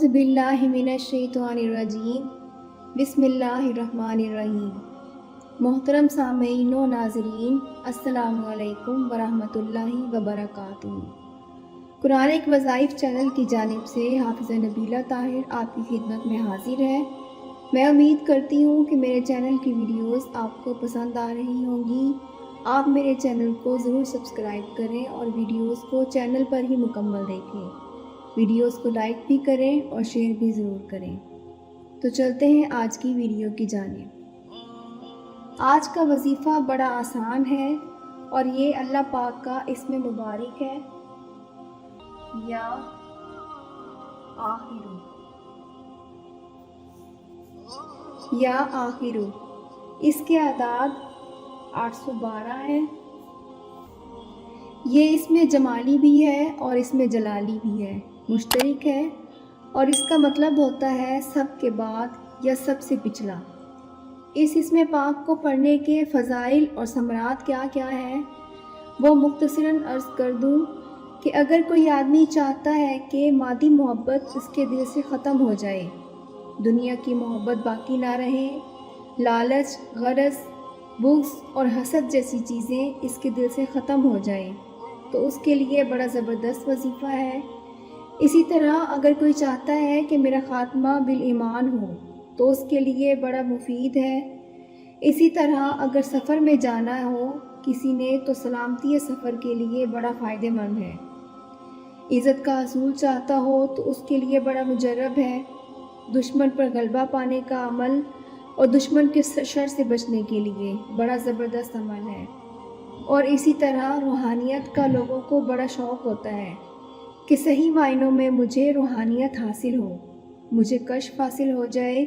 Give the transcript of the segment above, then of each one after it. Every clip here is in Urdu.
اعوذ باللہ من الشیطان الرجیم بسم اللہ الرحمن الرحیم۔ محترم سامعین و ناظرین، السلام علیکم ورحمۃ اللہ وبرکاتہ۔ قرآن وظائف چینل کی جانب سے حافظہ نبیلہ طاہر آپ کی خدمت میں حاضر ہے۔ میں امید کرتی ہوں کہ میرے چینل کی ویڈیوز آپ کو پسند آ رہی ہوں گی۔ آپ میرے چینل کو ضرور سبسکرائب کریں اور ویڈیوز کو چینل پر ہی مکمل دیکھیں۔ ویڈیوز کو لائک بھی کریں اور شیئر بھی ضرور کریں۔ تو چلتے ہیں آج کی ویڈیو کی جانب۔ آج کا وظیفہ بڑا آسان ہے اور یہ اللہ پاک کا اسم مبارک ہے، یا آخرو، یا آخرو۔ اس کے اعداد 812 ہیں۔ یہ اس میں جمالی بھی ہے اور اس میں جلالی بھی ہے، مشترک ہے، اور اس کا مطلب ہوتا ہے سب کے بعد یا سب سے پچھلا۔ اس اسم پاک کو پڑھنے کے فضائل اور ثمرات کیا کیا ہیں وہ مختصراً عرض کر دوں کہ اگر کوئی آدمی چاہتا ہے کہ مادی محبت اس کے دل سے ختم ہو جائے، دنیا کی محبت باقی نہ رہے، لالچ، غرض، بغض اور حسد جیسی چیزیں اس کے دل سے ختم ہو جائیں، تو اس کے لیے بڑا زبردست وظیفہ ہے۔ اسی طرح اگر کوئی چاہتا ہے کہ میرا خاتمہ بالایمان ہو تو اس کے لیے بڑا مفید ہے۔ اسی طرح اگر سفر میں جانا ہو کسی نے تو سلامتی سفر کے لیے بڑا فائدہ مند ہے۔ عزت کا حصول چاہتا ہو تو اس کے لیے بڑا مجرب ہے۔ دشمن پر غلبہ پانے کا عمل اور دشمن کے شر سے بچنے کے لیے بڑا زبردست عمل ہے۔ اور اسی طرح روحانیت کا لوگوں کو بڑا شوق ہوتا ہے کہ صحیح معنوں میں مجھے روحانیت حاصل ہو، مجھے کشف حاصل ہو جائے،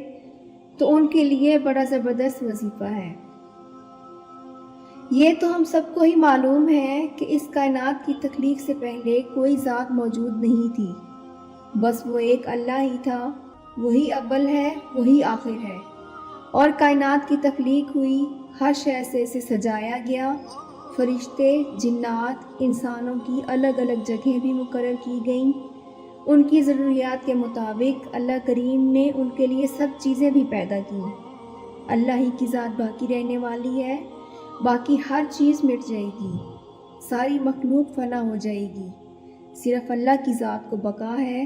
تو ان کے لیے بڑا زبردست وظیفہ ہے۔ یہ تو ہم سب کو ہی معلوم ہے کہ اس کائنات کی تخلیق سے پہلے کوئی ذات موجود نہیں تھی، بس وہ ایک اللہ ہی تھا۔ وہی اول ہے، وہی آخر ہے، اور کائنات کی تخلیق ہوئی، ہر شے سے اسے سجایا گیا۔ فرشتے، جنات، انسانوں کی الگ الگ جگہیں بھی مقرر کی گئیں۔ ان کی ضروریات کے مطابق اللہ کریم نے ان کے لیے سب چیزیں بھی پیدا کی۔ اللہ ہی کی ذات باقی رہنے والی ہے، باقی ہر چیز مٹ جائے گی، ساری مخلوق فنا ہو جائے گی، صرف اللہ کی ذات کو بقا ہے۔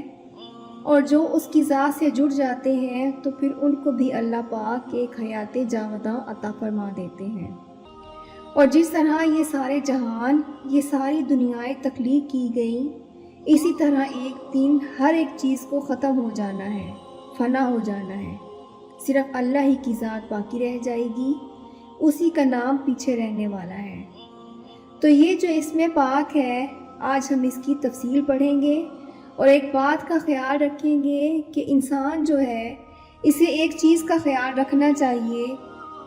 اور جو اس کی ذات سے جڑ جاتے ہیں تو پھر ان کو بھی اللہ پاک ایک حیات جاوداں عطا فرما دیتے ہیں۔ اور جس طرح یہ سارے جہان، یہ ساری دنیائیں تخلیق کی گئیں، اسی طرح ایک دن ہر ایک چیز کو ختم ہو جانا ہے، فنا ہو جانا ہے، صرف اللہ ہی کی ذات باقی رہ جائے گی، اسی کا نام پیچھے رہنے والا ہے۔ تو یہ جو اسم پاک ہے، آج ہم اس کی تفصیل پڑھیں گے اور ایک بات کا خیال رکھیں گے کہ انسان جو ہے اسے ایک چیز کا خیال رکھنا چاہیے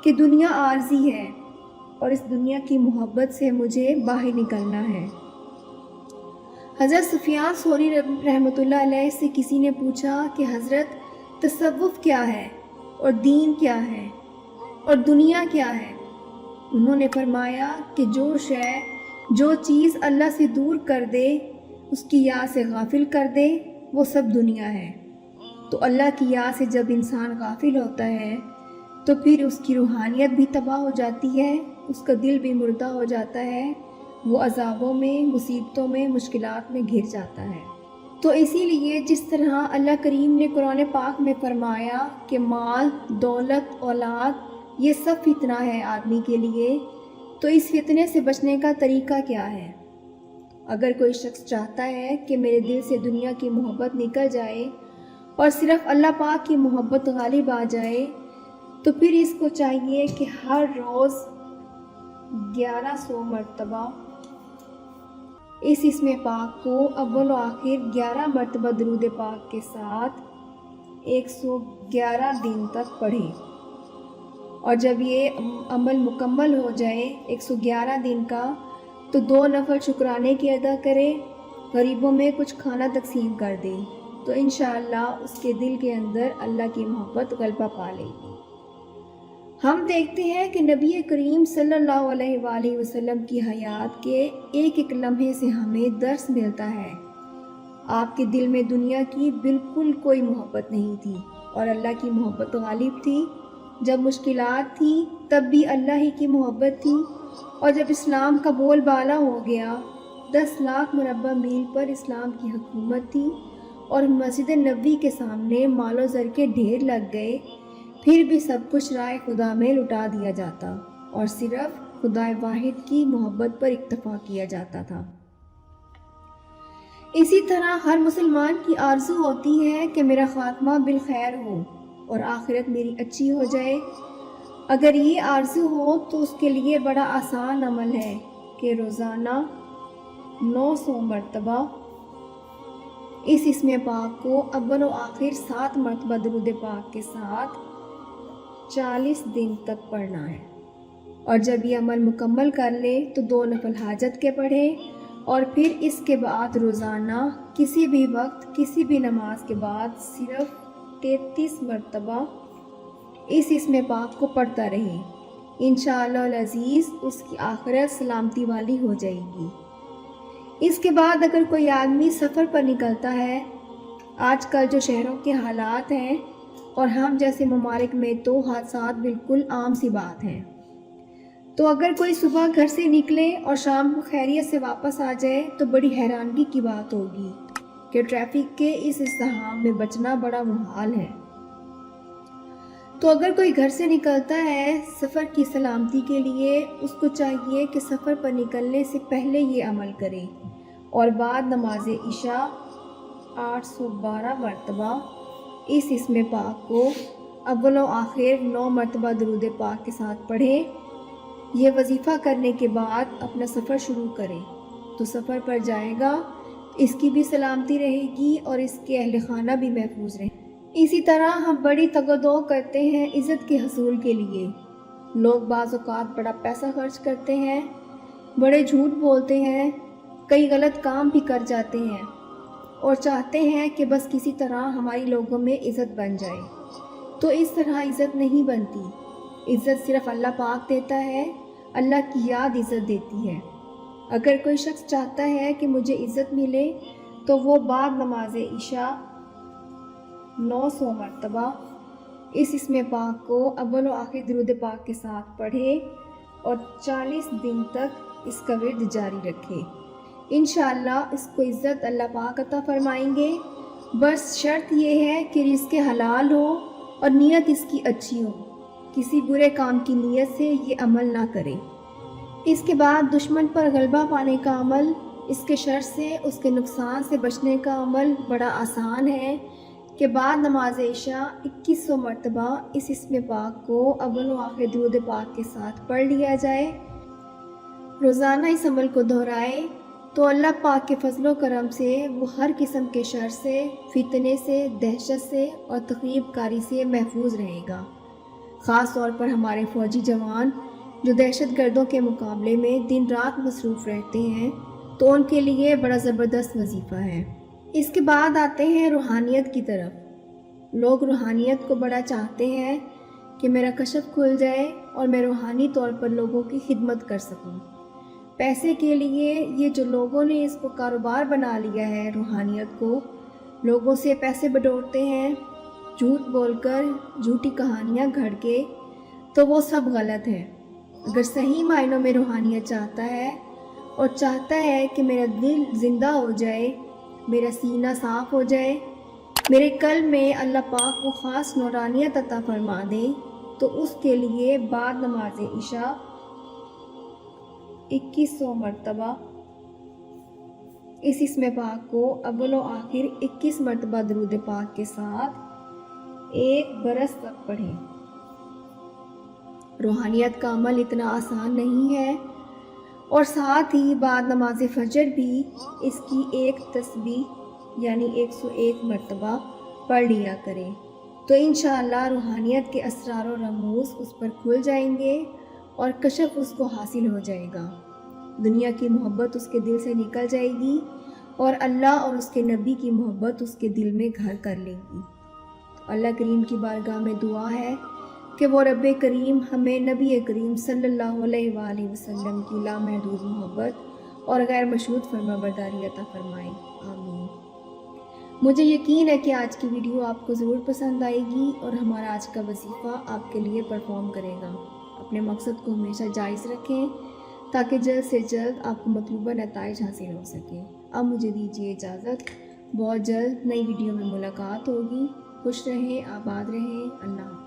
کہ دنیا عارضی ہے اور اس دنیا کی محبت سے مجھے باہر نکلنا ہے۔ حضرت سفیان ثوری رحمۃ اللہ علیہ سے کسی نے پوچھا کہ حضرت تصوف کیا ہے اور دین کیا ہے اور دنیا کیا ہے؟ انہوں نے فرمایا کہ جو چیز اللہ سے دور کر دے، اس کی یاد سے غافل کر دے، وہ سب دنیا ہے۔ تو اللہ کی یاد سے جب انسان غافل ہوتا ہے تو پھر اس کی روحانیت بھی تباہ ہو جاتی ہے، اس کا دل بھی مردہ ہو جاتا ہے، وہ عذابوں میں، مصیبتوں میں، مشکلات میں گھر جاتا ہے۔ تو اسی لیے جس طرح اللہ کریم نے قرآن پاک میں فرمایا کہ مال، دولت، اولاد یہ سب فتنہ ہے آدمی کے لیے، تو اس فتنے سے بچنے کا طریقہ کیا ہے؟ اگر کوئی شخص چاہتا ہے کہ میرے دل سے دنیا کی محبت نکل جائے اور صرف اللہ پاک کی محبت غالب آ جائے، تو پھر اس کو چاہیے کہ ہر روز 1100 مرتبہ اس اسم پاک کو اول و آخر 11 مرتبہ درود پاک کے ساتھ 111 دن تک پڑھے، اور جب یہ عمل مکمل ہو جائے 111 دن کا تو 2 نفل شکرانے کی ادا کرے، غریبوں میں کچھ کھانا تقسیم کر دے، تو انشاءاللہ اس کے دل کے اندر اللہ کی محبت غلبہ پا لے گی۔ ہم دیکھتے ہیں کہ نبی کریم صلی اللہ علیہ وآلہ وسلم کی حیات کے ایک ایک لمحے سے ہمیں درس ملتا ہے۔ آپ کے دل میں دنیا کی بالکل کوئی محبت نہیں تھی اور اللہ کی محبت غالب تھی۔ جب مشکلات تھیں تب بھی اللہ ہی کی محبت تھی، اور جب اسلام کا بول بالا ہو گیا 10 لاکھ مربع میل پر اسلام کی حکومت تھی اور مسجد نبوی کے سامنے مال و زر کے ڈھیر لگ گئے، پھر بھی سب کچھ رائے خدا میں لٹا دیا جاتا اور صرف خدا واحد کی محبت پر اکتفا کیا جاتا تھا۔ اسی طرح ہر مسلمان کی آرزو ہوتی ہے کہ میرا خاتمہ بالخیر ہو اور آخرت میری اچھی ہو جائے۔ اگر یہ آرزو ہو تو اس کے لیے بڑا آسان عمل ہے کہ روزانہ 900 مرتبہ اس اسم پاک کو اول و آخر 7 مرتبہ درود پاک کے ساتھ 40 دن تک پڑھنا ہے، اور جب یہ عمل مکمل کر لے تو 2 نفل حاجت کے پڑھے، اور پھر اس کے بعد روزانہ کسی بھی وقت کسی بھی نماز کے بعد صرف 33 مرتبہ اس اسم پاک کو پڑھتا رہے۔ انشاءاللہ العزیز اس کی آخرت سلامتی والی ہو جائے گی۔ اس کے بعد اگر کوئی آدمی سفر پر نکلتا ہے، آج کل جو شہروں کے حالات ہیں اور ہم جیسے ممالک میں تو حادثات بالکل عام سی بات ہیں، تو اگر کوئی صبح گھر سے نکلے اور شام کو خیریت سے واپس آ جائے تو بڑی حیرانگی کی بات ہوگی کہ ٹریفک کے اس ازدحام میں بچنا بڑا محال ہے۔ تو اگر کوئی گھر سے نکلتا ہے سفر کی سلامتی کے لیے، اس کو چاہیے کہ سفر پر نکلنے سے پہلے یہ عمل کرے اور بعد نماز عشاء 812 مرتبہ اس اسم پاک کو اول و آخر 9 مرتبہ درود پاک کے ساتھ پڑھے۔ یہ وظیفہ کرنے کے بعد اپنا سفر شروع کرے تو سفر پر جائے گا، اس کی بھی سلامتی رہے گی اور اس کے اہل خانہ بھی محفوظ رہیں۔ اسی طرح ہم بڑی تگ و دو کرتے ہیں عزت کے حصول کے لیے۔ لوگ بعض اوقات بڑا پیسہ خرچ کرتے ہیں، بڑے جھوٹ بولتے ہیں، کئی غلط کام بھی کر جاتے ہیں اور چاہتے ہیں کہ بس کسی طرح ہماری لوگوں میں عزت بن جائے۔ تو اس طرح عزت نہیں بنتی۔ عزت صرف اللہ پاک دیتا ہے، اللہ کی یاد عزت دیتی ہے۔ اگر کوئی شخص چاہتا ہے کہ مجھے عزت ملے تو وہ بعد نماز عشاء 900 مرتبہ اس اسم پاک کو اول و آخر درود پاک کے ساتھ پڑھے اور 40 دن تک اس کا ورد جاری رکھے۔ انشاءاللہ اس کو عزت اللہ پاک عطا فرمائیں گے۔ بس شرط یہ ہے کہ رزق حلال ہو اور نیت اس کی اچھی ہو، کسی برے کام کی نیت سے یہ عمل نہ کرے۔ اس کے بعد دشمن پر غلبہ پانے کا عمل، اس کے شر سے، اس کے نقصان سے بچنے کا عمل بڑا آسان ہے کہ بعد نماز عشاء 2100 مرتبہ اس اسم پاک کو اول و آخر درود پاک کے ساتھ پڑھ لیا جائے۔ روزانہ اس عمل کو دہرائے تو اللہ پاک کے فضل و کرم سے وہ ہر قسم کے شر سے، فتنے سے، دہشت سے اور تخریب کاری سے محفوظ رہے گا۔ خاص طور پر ہمارے فوجی جوان جو دہشت گردوں کے مقابلے میں دن رات مصروف رہتے ہیں، تو ان کے لیے بڑا زبردست وظیفہ ہے۔ اس کے بعد آتے ہیں روحانیت کی طرف۔ لوگ روحانیت کو بڑا چاہتے ہیں کہ میرا کشف کھل جائے اور میں روحانی طور پر لوگوں کی خدمت کر سکوں۔ پیسے کے لیے یہ جو لوگوں نے اس کو کاروبار بنا لیا ہے، روحانیت کو، لوگوں سے پیسے بٹورتے ہیں جھوٹ بول کر، جھوٹی کہانیاں گھڑ کے، تو وہ سب غلط ہے۔ اگر صحیح معنوں میں روحانیت چاہتا ہے اور چاہتا ہے کہ میرا دل زندہ ہو جائے، میرا سینہ صاف ہو جائے، میرے قلب میں اللہ پاک وہ خاص نورانیت عطا فرما دے، تو اس کے لیے بعد نماز عشاء 2100 مرتبہ اس اسم پاک کو اول و آخر 21 مرتبہ درود پاک کے ساتھ 1 برس تک پڑھیں۔ روحانیت کا عمل اتنا آسان نہیں ہے، اور ساتھ ہی بعد نماز فجر بھی اس کی ایک تسبیح یعنی 101 مرتبہ پڑھ لیا کریں، تو انشاءاللہ روحانیت کے اسرار و رموز اس پر کھل جائیں گے اور کشف اس کو حاصل ہو جائے گا۔ دنیا کی محبت اس کے دل سے نکل جائے گی اور اللہ اور اس کے نبی کی محبت اس کے دل میں گھر کر لے گی۔ اللہ کریم کی بارگاہ میں دعا ہے کہ وہ رب کریم ہمیں نبی کریم صلی اللہ علیہ وآلہ وسلم کی لامحدود محبت اور غیر مشروط فرما برداری عطا فرمائے۔ آمین۔ مجھے یقین ہے کہ آج کی ویڈیو آپ کو ضرور پسند آئے گی اور ہمارا آج کا وظیفہ آپ کے لیے پرفارم کرے گا۔ اپنے مقصد کو ہمیشہ جائز رکھیں تاکہ جلد سے جلد آپ کو مطلوبہ نتائج حاصل ہو سکیں۔ اب مجھے دیجیے اجازت، بہت جلد نئی ویڈیو میں ملاقات ہوگی۔ خوش رہیں، آباد رہیں، اللہ حافظ۔